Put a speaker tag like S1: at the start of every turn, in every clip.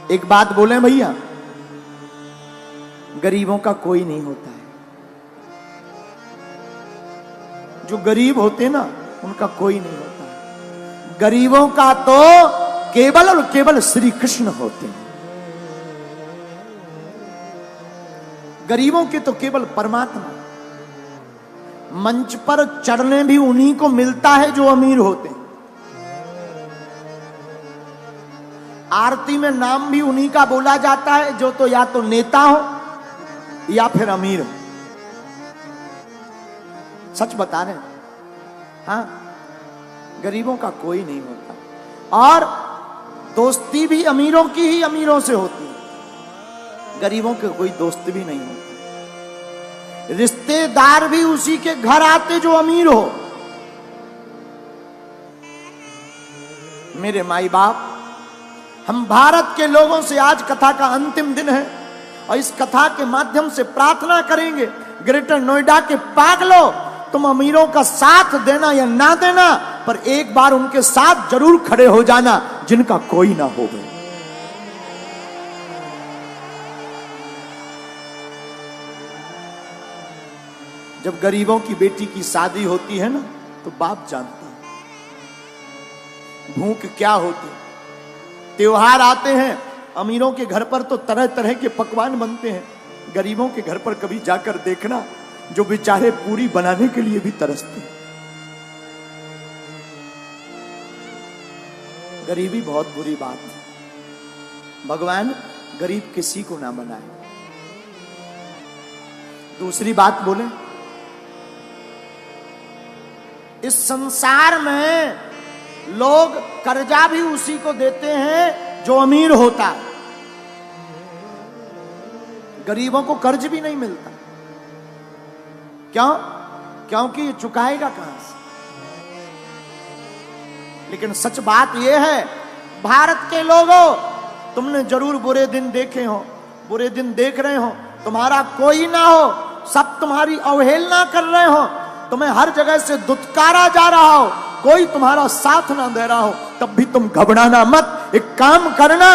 S1: एक बात बोले भैया, गरीबों का कोई नहीं होता है। जो गरीब होते ना उनका कोई नहीं होता है। गरीबों का तो केवल और केवल श्री कृष्ण होते हैं। गरीबों के तो केवल परमात्मा। मंच पर चढ़ने भी उन्हीं को मिलता है जो अमीर होते हैं। आरती में नाम भी उन्हीं का बोला जाता है जो तो या तो नेता हो या फिर अमीर हो। सच बता रहे हैं। हाँ, गरीबों का कोई नहीं होता। और दोस्ती भी अमीरों की ही अमीरों से होती है। गरीबों के कोई दोस्त भी नहीं होता। रिश्तेदार भी उसी के घर आते जो अमीर हो। मेरे माई बाप, हम भारत के लोगों से आज कथा का अंतिम दिन है और इस कथा के माध्यम से प्रार्थना करेंगे, ग्रेटर नोएडा के पागलों, तुम अमीरों का साथ देना या ना देना, पर एक बार उनके साथ जरूर खड़े हो जाना जिनका कोई ना हो। जब गरीबों की बेटी की शादी होती है ना, तो बाप जानता है भूख क्या होती। त्योहार आते हैं, अमीरों के घर पर तो तरह तरह के पकवान बनते हैं। गरीबों के घर पर कभी जाकर देखना, जो बेचारे पूरी बनाने के लिए भी तरसते हैं। गरीबी बहुत बुरी बात है। भगवान गरीब किसी को ना बनाए। दूसरी बात बोले, इस संसार में लोग कर्जा भी उसी को देते हैं जो अमीर होता है। गरीबों को कर्ज भी नहीं मिलता। क्यों? क्योंकि ये चुकाएगा कहां से। लेकिन सच बात यह है, भारत के लोगों, तुमने जरूर बुरे दिन देखे हो, बुरे दिन देख रहे हो। तुम्हारा कोई ना हो, सब तुम्हारी अवहेलना कर रहे हो, तुम्हें हर जगह से दुत्कारा जा रहा हो, कोई तुम्हारा साथ ना दे रहा हो, तब भी तुम घबराना मत। एक काम करना,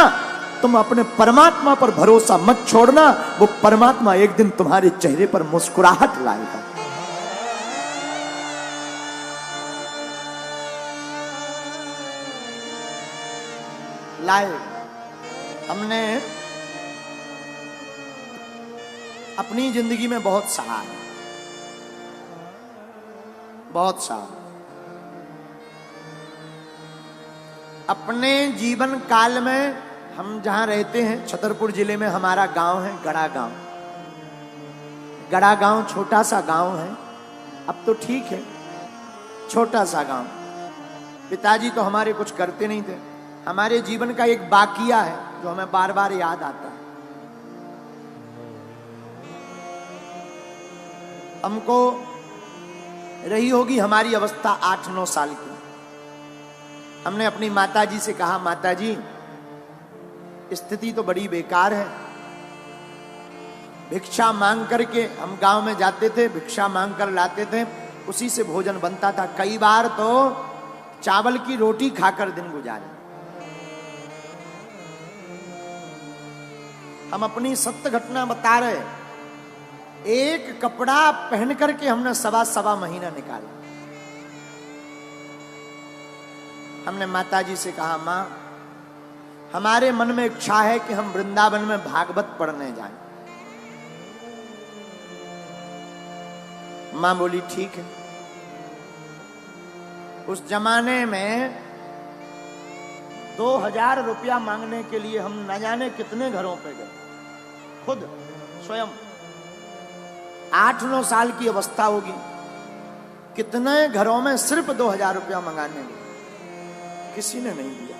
S1: तुम अपने परमात्मा पर भरोसा मत छोड़ना। वो परमात्मा एक दिन तुम्हारे चेहरे पर मुस्कुराहट लाएगा। लाए। हमने अपनी जिंदगी में बहुत सहा है, बहुत सहा। अपने जीवन काल में हम जहां रहते हैं, छतरपुर जिले में हमारा गांव है गड़ा गांव। गड़ा गांव छोटा सा गांव है, अब तो ठीक है, छोटा सा गांव। पिताजी तो हमारे कुछ करते नहीं थे। हमारे जीवन का एक बाकिया है जो हमें बार बार याद आता है। हमको रही होगी हमारी अवस्था 8-9 साल की। हमने अपनी माताजी से कहा, माताजी स्थिति तो बड़ी बेकार है। भिक्षा मांग करके हम गांव में जाते थे, भिक्षा मांग कर लाते थे, उसी से भोजन बनता था। कई बार तो चावल की रोटी खाकर दिन गुजारे। हम अपनी सत्य घटना बता रहे। एक कपड़ा पहन करके हमने सवा महीना निकाला। हमने माताजी से कहा, मां, हमारे मन में इच्छा है कि हम वृंदावन में भागवत पढ़ने जाएं। मां बोली, ठीक है। उस जमाने में 2000 रुपया मांगने के लिए हम न जाने कितने घरों पे गए, खुद स्वयं। 8-9 साल की अवस्था होगी, कितने घरों में सिर्फ 2000 रुपया मंगाने गए, किसी ने नहीं दिया।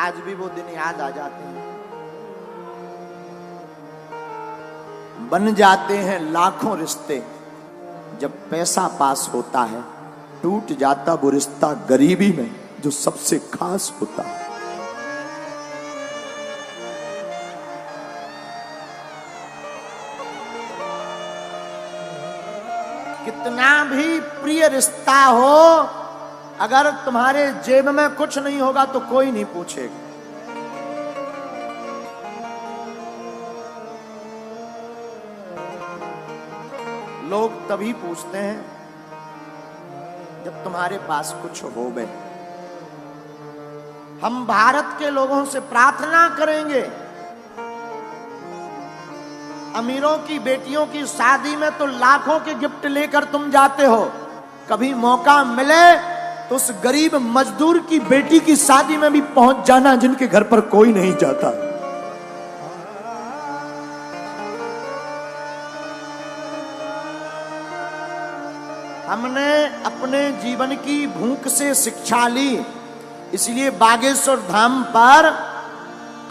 S1: आज भी वो दिन याद आ जाते हैं। बन जाते हैं लाखों रिश्ते, जब पैसा पास होता है टूट जाता वो रिश्ता गरीबी में जो सबसे खास होता है। कितना भी प्रिय रिश्ता हो, अगर तुम्हारे जेब में कुछ नहीं होगा तो कोई नहीं पूछेगा। लोग तभी पूछते हैं जब तुम्हारे पास कुछ हो गए। हम भारत के लोगों से प्रार्थना करेंगे, अमीरों की बेटियों की शादी में तो लाखों के गिफ्ट लेकर तुम जाते हो, कभी मौका मिले तो उस गरीब मजदूर की बेटी की शादी में भी पहुंच जाना जिनके घर पर कोई नहीं जाता। हमने अपने जीवन की भूख से शिक्षा ली, इसलिए बागेश्वर धाम पर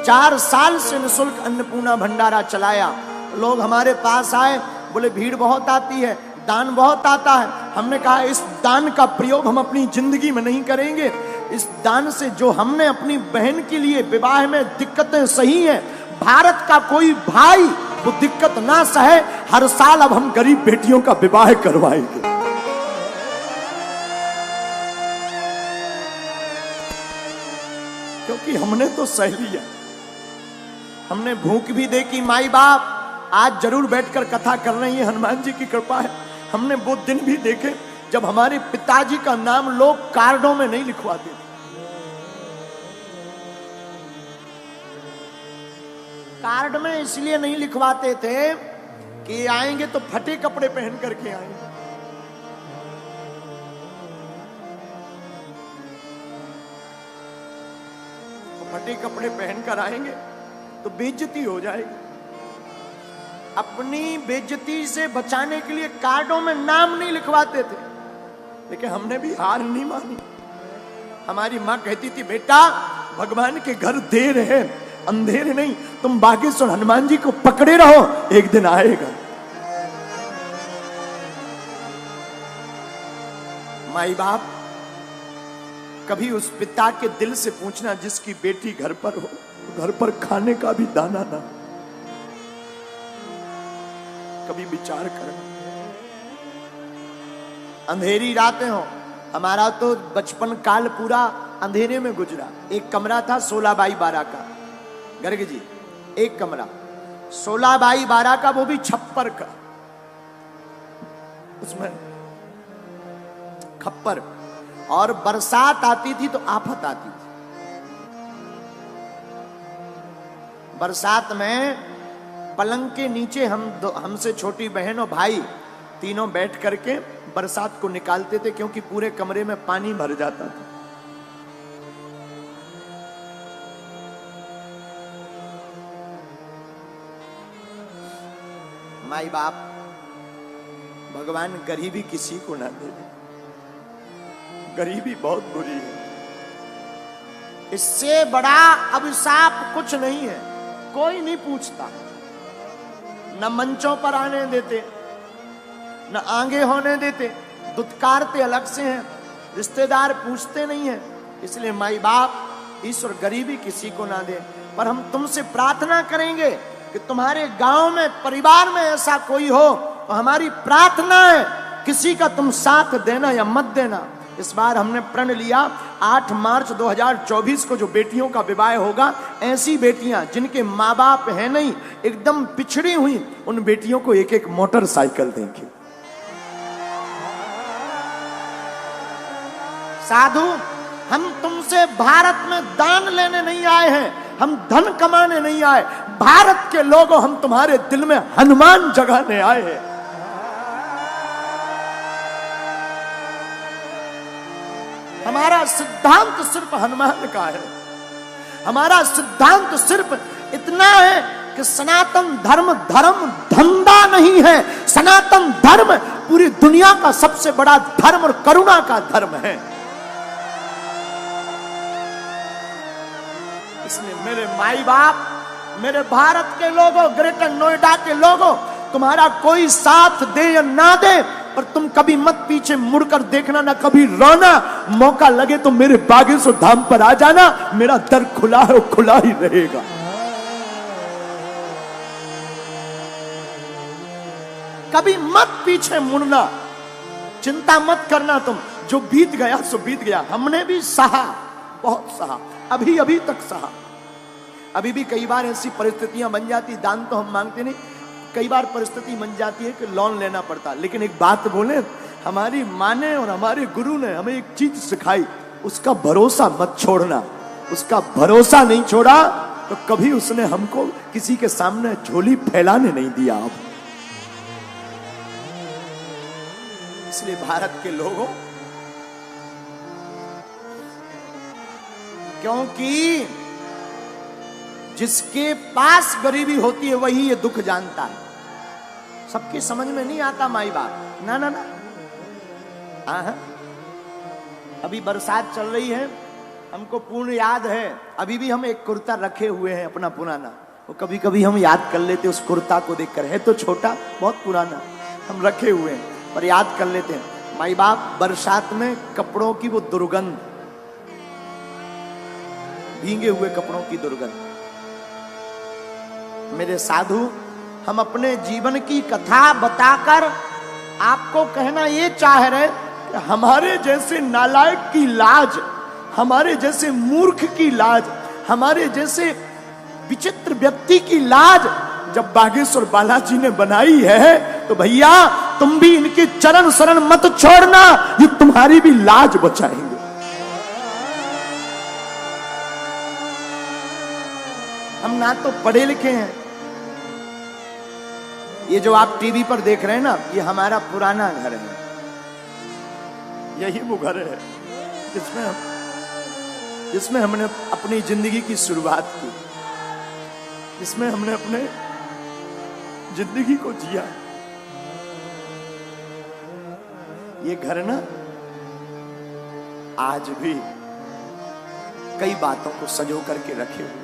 S1: 4 साल से निःशुल्क अन्नपूर्णा भंडारा चलाया। लोग हमारे पास आए, बोले भीड़ बहुत आती है, दान बहुत आता है। हमने कहा इस दान का प्रयोग हम अपनी जिंदगी में नहीं करेंगे। इस दान से जो हमने अपनी बहन के लिए विवाह में दिक्कतें सही हैं, भारत का कोई भाई वो दिक्कत ना सहे। हर साल अब हम गरीब बेटियों का विवाह करवाएंगे। क्योंकि हमने तो सह लिया, हमने भूख भी देखी। माई बाप आज जरूर बैठकर कथा कर रही है, हनुमान जी की कृपा है। हमने वो दिन भी देखे जब हमारे पिताजी का नाम लोग कार्डों में नहीं लिखवाते थे। कार्ड में इसलिए नहीं लिखवाते थे कि आएंगे तो फटे कपड़े पहन करके आएंगे। फटे कपड़े पहनकर आएंगे तो बेइज्जती हो जाएगी। अपनी बेइज्जती से बचाने के लिए कार्डों में नाम नहीं लिखवाते थे, लेकिन हमने भी हार नहीं मानी। हमारी मां कहती थी बेटा भगवान के घर देर है अंधेर नहीं, तुम बागेश्वर हनुमान जी को पकड़े रहो, एक दिन आएगा। माई बाप कभी उस पिता के दिल से पूछना जिसकी बेटी घर पर हो, घर पर खाने का भी दाना ना, कभी विचार करना। अंधेरी रातें हो, हमारा तो बचपन काल पूरा अंधेरे में गुजरा। एक कमरा था 16 बाई 12 का, गर्ग जी एक कमरा 16 बाई 12 का, वो भी छप्पर का, उसमें खप्पर। और बरसात आती थी तो आफत आती थी। बरसात में पलंग के नीचे हमसे छोटी बहन और भाई तीनों बैठ करके बरसात को निकालते थे, क्योंकि पूरे कमरे में पानी भर जाता था। माई बाप भगवान गरीबी किसी को ना दे, गरीबी बहुत बुरी है। इससे बड़ा अभिशाप कुछ नहीं है। कोई नहीं पूछता, न मंचों पर आने देते, न आगे होने देते, दुत्कारते अलग से हैं, रिश्तेदार पूछते नहीं हैं। इसलिए माई बाप ईश्वर गरीबी किसी को ना दे। पर हम तुमसे प्रार्थना करेंगे कि तुम्हारे गांव में परिवार में ऐसा कोई हो तो हमारी प्रार्थना है किसी का तुम साथ देना या मत देना। इस बार हमने प्रण लिया 8 मार्च 2024 को जो बेटियों का विवाह होगा, ऐसी बेटियां जिनके माँ बाप है नहीं, एकदम पिछड़ी हुई, उन बेटियों को एक एक मोटरसाइकिल देंगे। साधु हम तुमसे भारत में दान लेने नहीं आए हैं, हम धन कमाने नहीं आए। भारत के लोगों हम तुम्हारे दिल में हनुमान जगाने आए हैं। हमारा सिद्धांत सिर्फ हनुमान का है। हमारा सिद्धांत सिर्फ इतना है कि सनातन धर्म धर्म धंधा नहीं है। सनातन धर्म पूरी दुनिया का सबसे बड़ा धर्म और करुणा का धर्म है। इसलिए मेरे माई बाप, मेरे भारत के लोगों, ग्रेटर नोएडा के लोगों, तुम्हारा कोई साथ दे या ना दे, पर तुम कभी मत पीछे मुड़कर देखना, ना कभी रोना। मौका लगे तो मेरे बागेश्वर धाम पर आ जाना, मेरा दर खुला है, खुला ही रहेगा। कभी मत पीछे मुड़ना। चिंता मत करना तुम, जो बीत गया सो बीत गया। हमने भी सहा, बहुत सहा, अभी अभी तक सहा। अभी भी कई बार ऐसी परिस्थितियां बन जाती, दान तो हम मांगते नहीं, कई बार परिस्थिति बन जाती है कि लोन लेना पड़ता। लेकिन एक बात बोले, हमारी माँ ने और हमारे गुरु ने हमें एक चीज सिखाई, उसका भरोसा मत छोड़ना। उसका भरोसा नहीं छोड़ा तो कभी उसने हमको किसी के सामने झोली फैलाने नहीं दिया। अब इसलिए भारत के लोगों, क्योंकि जिसके पास गरीबी होती है वही ये दुख जानता है। सबकी समझ में नहीं आता माई बाप, ना ना ना। हाँ, अभी बरसात चल रही है, हमको पूर्ण याद है, अभी भी हम एक कुर्ता रखे हुए हैं अपना पुराना, वो कभी कभी हम याद कर लेते उस कुर्ता को देखकर। है तो छोटा, बहुत पुराना, हम रखे हुए हैं पर याद कर लेते हैं। माई बाप, बरसात में कपड़ों की वो दुर्गंध, भीगे हुए कपड़ों की दुर्गंध। मेरे साधु, हम अपने जीवन की कथा बताकर आपको कहना ये चाह रहे कि हमारे जैसे नालायक की लाज, हमारे जैसे मूर्ख की लाज, हमारे जैसे विचित्र व्यक्ति की लाज जब बागेश्वर बालाजी ने बनाई है, तो भैया तुम भी इनके चरण शरण मत छोड़ना, ये तुम्हारी भी लाज बचाएंगे। हम ना तो पढ़े लिखे हैं, ये जो आप टीवी पर देख रहे हैं ना, ये हमारा पुराना घर है। यही वो घर है जिसमें हमने अपनी जिंदगी की शुरुआत की, जिसमें हमने अपने जिंदगी को जिया। ये घर ना आज भी कई बातों को संजो करके रखे हुए।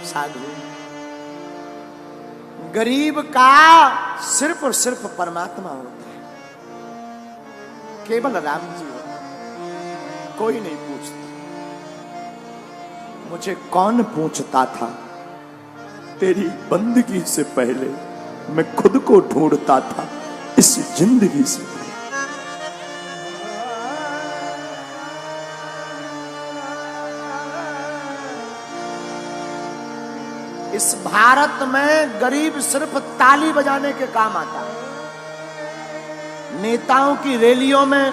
S1: साधु, गरीब का सिर्फ और सिर्फ परमात्मा होता है, केवल राम जी होता है, कोई नहीं पूछता। मुझे कौन पूछता था, तेरी बंदगी से पहले मैं खुद को ढूंढता था इस जिंदगी से। इस भारत में गरीब सिर्फ ताली बजाने के काम आता है, नेताओं की रैलियों में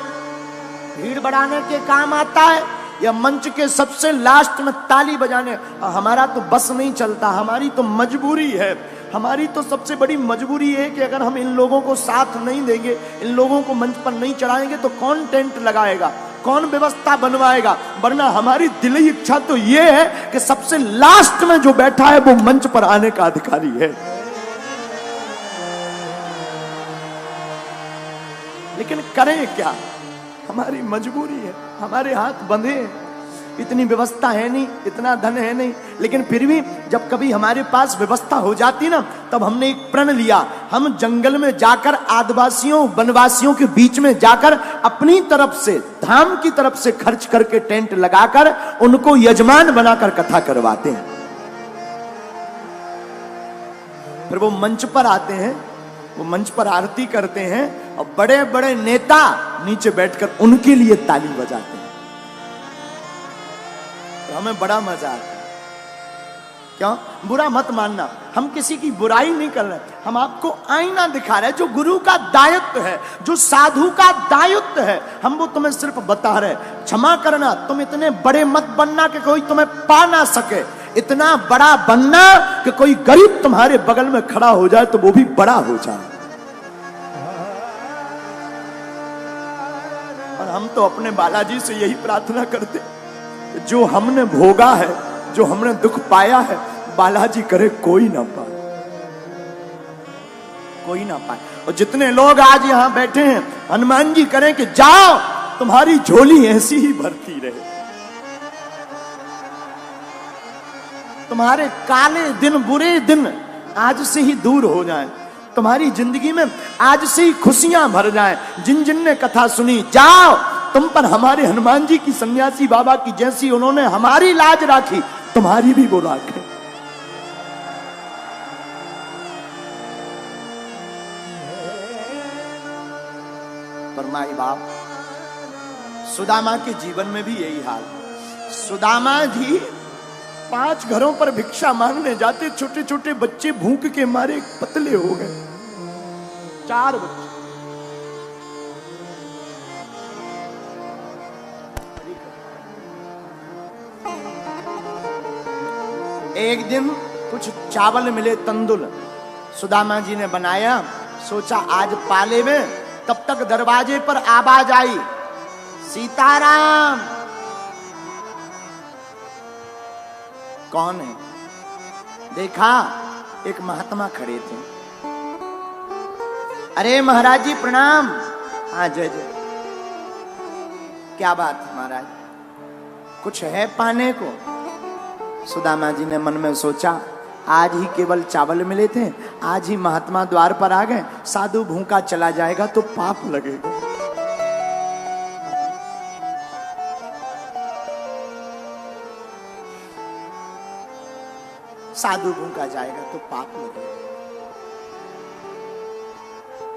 S1: भीड़ बढ़ाने के काम आता है, या मंच के सबसे लास्ट में ताली बजाने। हमारा तो बस नहीं चलता, हमारी तो मजबूरी है। हमारी तो सबसे बड़ी मजबूरी है कि अगर हम इन लोगों को साथ नहीं देंगे, इन लोगों को मंच पर नहीं चढ़ाएंगे, तो कौन टेंट लगाएगा, कौन व्यवस्था बनवाएगा। वरना हमारी दिली इच्छा तो यह है कि सबसे लास्ट में जो बैठा है वो मंच पर आने का अधिकारी है। लेकिन करें क्या, हमारी मजबूरी है, हमारे हाथ बंधे हैं, इतनी व्यवस्था है नहीं, इतना धन है नहीं। लेकिन फिर भी जब कभी हमारे पास व्यवस्था हो जाती ना, तब हमने एक प्रण लिया, हम जंगल में जाकर आदिवासियों वनवासियों के बीच में जाकर अपनी तरफ से, धाम की तरफ से खर्च करके टेंट लगाकर उनको यजमान बनाकर कथा करवाते हैं। फिर वो मंच पर आते हैं, वो मंच पर आरती करते हैं, और बड़े बड़े नेता नीचे बैठकर उनके लिए ताली बजाते हैं। तो हमें बड़ा मजा आता है। क्यों? बुरा मत मानना, हम किसी की बुराई नहीं कर रहे, हम आपको आईना दिखा रहे हैं। जो गुरु का दायित्व है, जो साधु का दायित्व है, हम वो तुम्हें सिर्फ बता रहे। क्षमा करना, तुम इतने बड़े मत बनना कि कोई तुम्हें पा ना सके, इतना बड़ा बनना कि कोई गरीब तुम्हारे बगल में खड़ा हो जाए तो वो भी बड़ा हो जाए। और हम तो अपने बालाजी से यही प्रार्थना करते, जो हमने भोगा है, जो हमने दुख पाया है, बालाजी करे कोई ना पाए, कोई ना पाए। और जितने लोग आज यहां बैठे हैं, हनुमान जी करें कि जाओ तुम्हारी झोली ऐसी ही भरती रहे, तुम्हारे काले दिन बुरे दिन आज से ही दूर हो जाएं, तुम्हारी जिंदगी में आज से ही खुशियां भर जाएं। जिन जिन ने कथा सुनी, जाओ तुम पर हमारे हनुमान जी की, सन्यासी बाबा की जैसी उन्होंने हमारी लाज राखी, तुम्हारी भी वो राख है। पर माई बाप, सुदामा के जीवन में भी यही हाल। सुदामा जी 5 घरों पर भिक्षा मांगने जाते, छोटे छोटे बच्चे भूख के मारे पतले हो गए। 4 बच्चे। एक दिन कुछ चावल मिले, तंदुल सुदामा जी ने बनाया। सोचा आज पाले में, तब तक दरवाजे पर आवाज आई, सीताराम। कौन है? देखा, एक महात्मा खड़े थे। अरे महाराज जी प्रणाम। हाँ जय जय। क्या बात है महाराज, कुछ है पाने को? सुदामा जी ने मन में सोचा, आज ही केवल चावल मिले थे, आज ही महात्मा द्वार पर आ गए, साधु भूखा चला जाएगा तो पाप लगेगा। साधु भूखा जाएगा तो पाप लगेगा।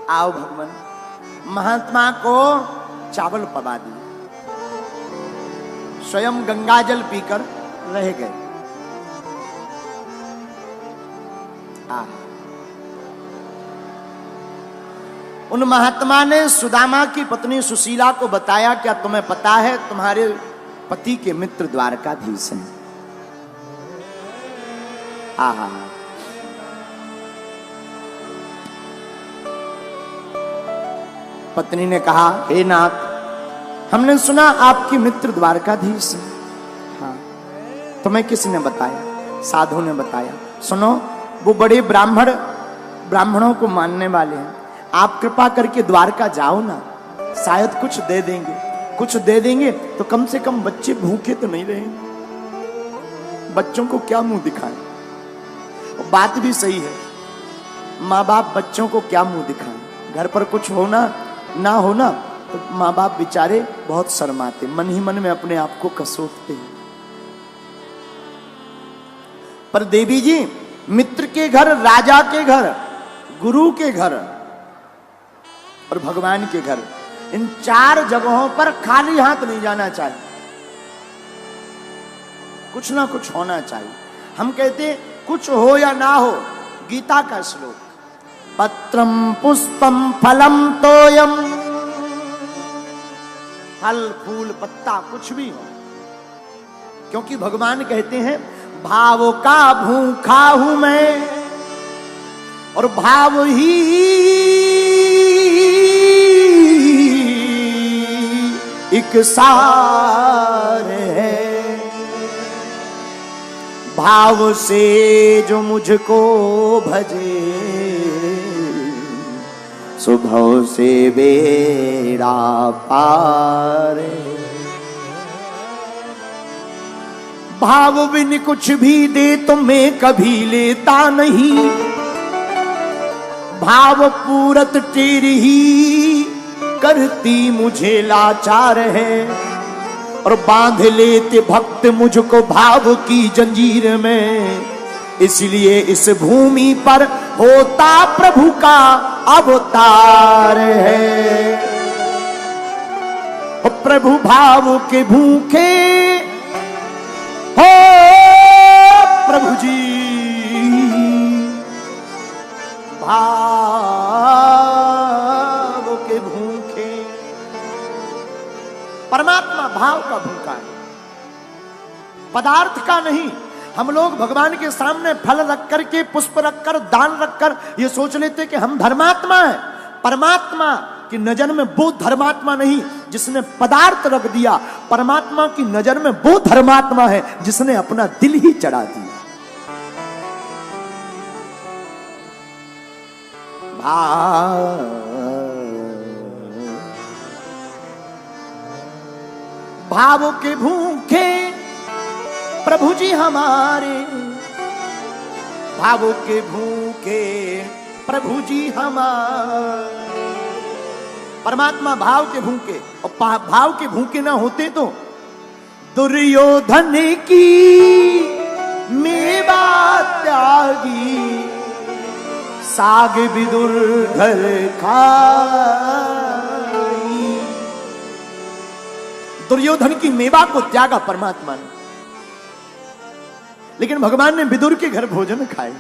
S1: आओ भगवान। महात्मा को चावल पवा दिए, स्वयं गंगाजल पीकर रह गए। उन महात्मा ने सुदामा की पत्नी सुशीला को बताया, क्या तुम्हें पता है तुम्हारे पति के मित्र द्वारकाधीश हैं? आहा। पत्नी ने कहा, हे नाथ, हमने सुना आपके मित्र द्वारकाधीश हैं। हाँ, तुम्हें किसने बताया? साधु ने बताया। सुनो, वो बड़े ब्राह्मणों को मानने वाले हैं, आप कृपा करके द्वारका जाओ ना, शायद कुछ दे देंगे। कुछ दे देंगे तो कम से कम बच्चे भूखे तो नहीं रहेंगे। बच्चों को क्या मुंह दिखाएं? बात भी सही है, माँ बाप बच्चों को क्या मुंह दिखाएं? घर पर कुछ होना ना होना तो माँ बाप बेचारे बहुत शर्माते, मन ही मन में अपने आप को कसोटते हैं। पर देवी जी, मित्र के घर, राजा के घर, गुरु के घर और भगवान के घर, इन 4 जगहों पर खाली हाथ नहीं जाना चाहिए। कुछ ना कुछ होना चाहिए। हम कहते कुछ हो या ना हो, गीता का श्लोक, पत्रम पुष्पम फलम तोयम, फल फूल पत्ता कुछ भी हो, क्योंकि भगवान कहते हैं भाव का भूखा हूं मैं और भाव ही एक सार है। भाव से जो मुझको भजे, सुभव से बेड़ा पार। भाव बिन कुछ भी दे तो मैं कभी लेता नहीं, भाव पूरत तेरी ही करती मुझे लाचार है। और बांध लेते भक्त मुझको भाव की जंजीर में, इसलिए इस भूमि पर होता प्रभु का अवतार है। प्रभु भाव के भूखे हो प्रभु जी, भाव के भूखे। परमात्मा भाव का भूखा है, पदार्थ का नहीं। हम लोग भगवान के सामने फल रख करके, पुष्प रखकर, दान रखकर ये सोच लेते कि हम धर्मात्मा हैं। परमात्मा की नजर में वो धर्मात्मा नहीं जिसने पदार्थ रख दिया, परमात्मा की नजर में वो धर्मात्मा है जिसने अपना दिल ही चढ़ा दिया। भाव के भूखे प्रभु जी हमारे, भाव के भूखे प्रभु जी हमारे। परमात्मा भाव के भूखे, और भाव के भूखे ना होते तो दुर्योधन की मेवा त्यागी, साग विदुर घर खाई। दुर्योधन की मेवा को त्यागा परमात्मा ने, लेकिन भगवान ने विदुर के घर भोजन खाए।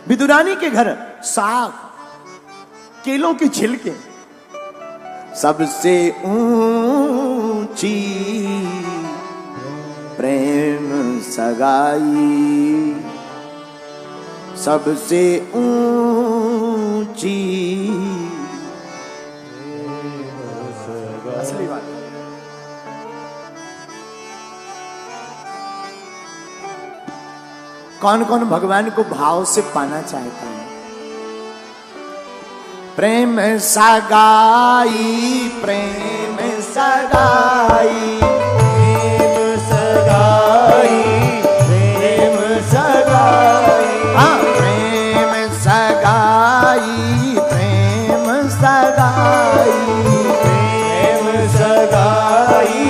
S1: विदुरानी के घर साग, केलों के छिलके। सबसे ऊंची प्रेम सगाई, सबसे ऊंची असली बात। कौन कौन भगवान को भाव से पाना चाहता है? प्रेम सगाई, प्रेम सगाई, प्रेम सगाई, प्रेम सगाई, हाँ प्रेम सगाई, प्रेम सगाई, प्रेम सगाई,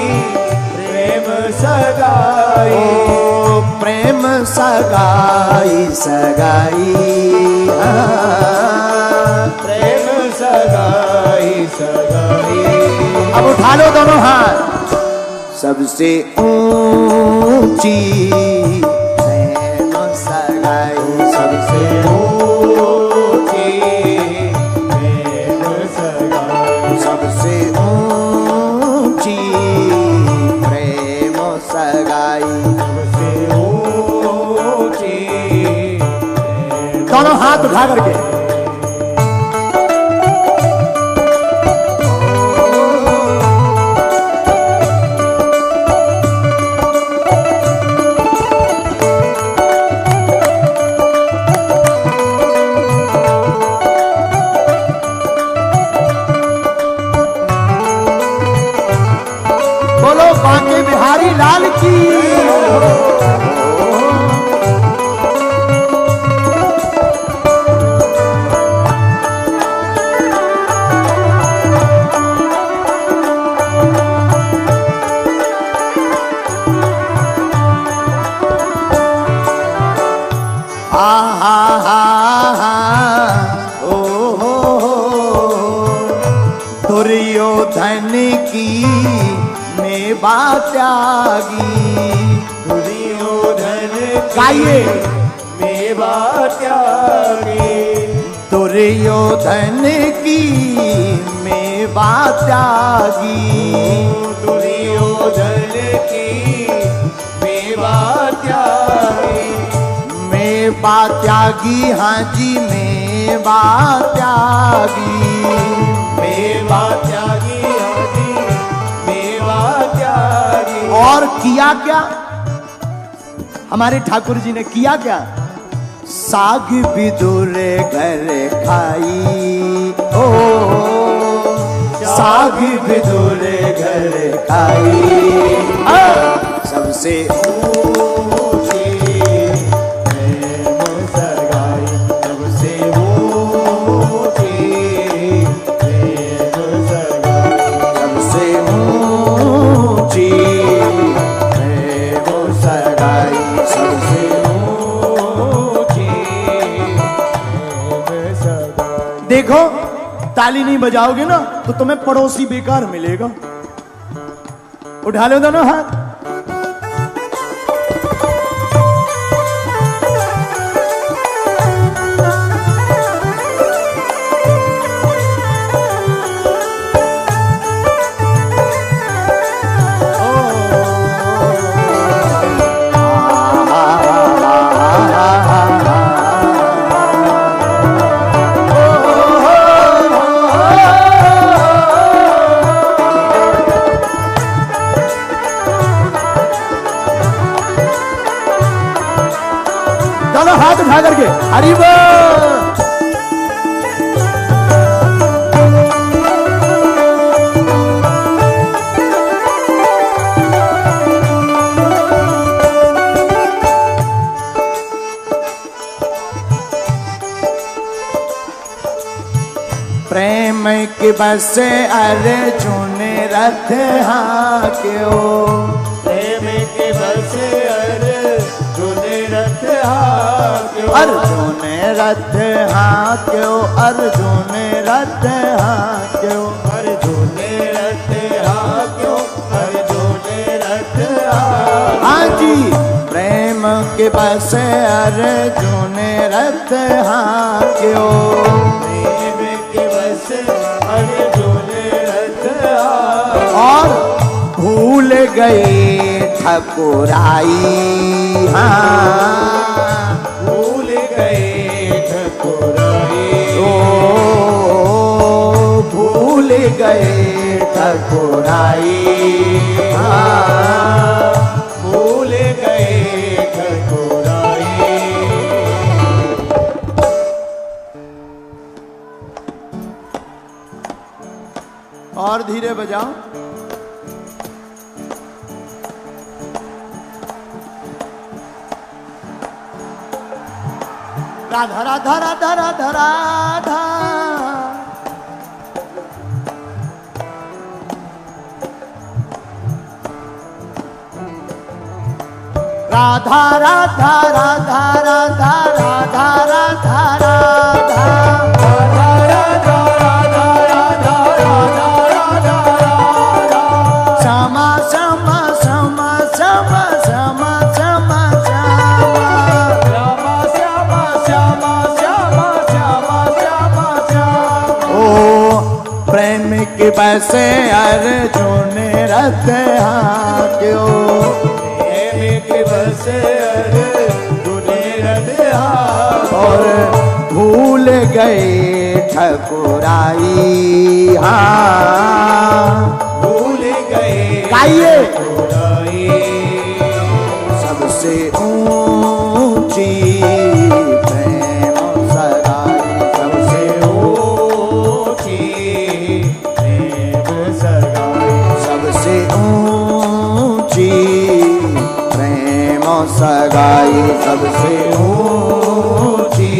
S1: प्रेम सगाई, ओ प्रेम सगाई, सगाई, प्रेम सगाई, सगाई। अब उठा लो दोनों हाथ। सबसे ऊंची प्रेम सगाई, सबसे ऊंची प्रेम सगाई, सबसे ऊंची प्रेम सगाई, सबसे ऊंची। दोनों हाथ उठा करके बांके बिहारी लाल की। हा हा हा हा ओ हो दुर्योधन की मेवा त्यागी, दुर्योधन गाइए मेवा त्यागी, दुर्योधन की मेवा त्यागी, दुर्योधन की मेवा त्यागी, मेवा त्यागी, हाँ जी मेवा त्यागी, मेवा त्यागी, हाँ जी त्यागी। और किया क्या हमारे ठाकुर जी ने? किया क्या? साग विदुर घर खाई, ओ साग विदुर घर खाई, सबसे ऊंची प्रेम सगाई, सबसे ऊंची प्रेम सगाई, सबसे ऊंची प्रेम सगाई, सबसे ऊंची प्रेम सगाई। देखो ताली नहीं बजाओगे ना तो तुम्हें पड़ोसी बेकार मिलेगा। उठा लो दोनों हाथ। हाथ उठा करके हरि बोल। प्रेम की बस अर्जुन रथ हाँ क्यों, प्रेम की बस अर्जुन रथ हाक्यो अर्जुन रथ हाक्यो
S2: अर्जुन रथ हाक्यो अर्जुन रथ
S1: हाँ जी प्रेम के बस अर्जुन रथ हाक्यो
S2: प्रेम के बस अर्जुन रथ
S1: और भूल गए ठकुराई हाँ
S2: भूल गए ठकुराई
S1: भूल गए ठकुराई हाँ
S2: भूल गए ठकुराई
S1: और धीरे बजाओ राधा राधा राधा राधा राधा राधा राधा राधा राधा राधा राधा राधा श्यामा श्यामा श्यामा श्यामा श्यामा श्यामा प्रेम के पैसे अर्जुन रथ हाक्यो
S2: प्रेम के बस अर्जुन रथ
S1: और भूल गए ठकुराई हाँ
S2: भूल गए
S1: गाइए
S2: ठकुराई
S1: सबसे ऊंची प्रेम सगाई सबसे
S2: ऊंची प्रेम सगाई
S1: सबसे ऊंची प्रेम सगाई सबसे ऊंची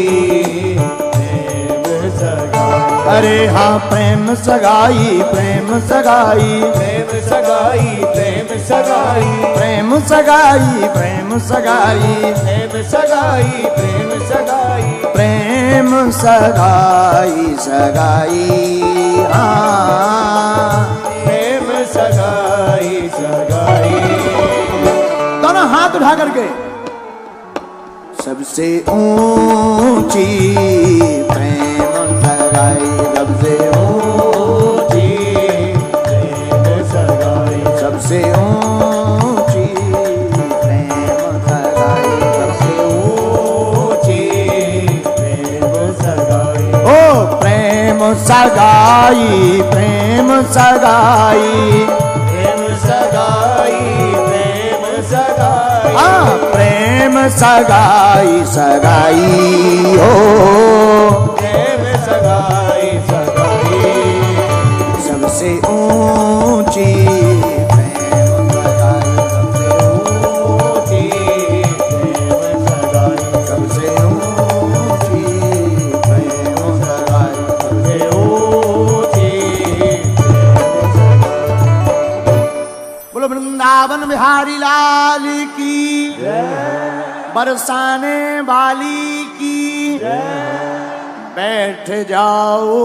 S2: प्रेम सगाई
S1: अरे हाँ प्रेम सगाई प्रेम सगाई
S2: प्रेम सगाई प्रेम सगाई
S1: प्रेम सगाई प्रेम सगाई
S2: प्रेम सगाई प्रेम सगाई
S1: प्रेम सगाई सगाई हाँ
S2: प्रेम सगाई सगाई
S1: दोनों हाथ उठा करके सबसे ऊंची प्रेम सगाई सबसे ऊंची
S2: प्रेम सगाई
S1: सबसे ऊंची प्रेम सगाई सबसे
S2: ऊंची प्रेम सगाई
S1: ओ प्रेम सगाई प्रेम सगाई
S2: प्रेम सगाई प्रेम सगाई
S1: हाँ प्रेम सगाई सगाई हो
S2: प्रेम सगाई सगाई
S1: सबसे ऊंची प्रेम सगाई
S2: ऊंची प्रेम सगाई
S1: सबसे ऊंची प्रेम सगाई
S2: सबसे ऊंची प्रेम सगाई
S1: बोलो वृंदावन बिहारी लाल की बरसाने वाली की बैठ जाओ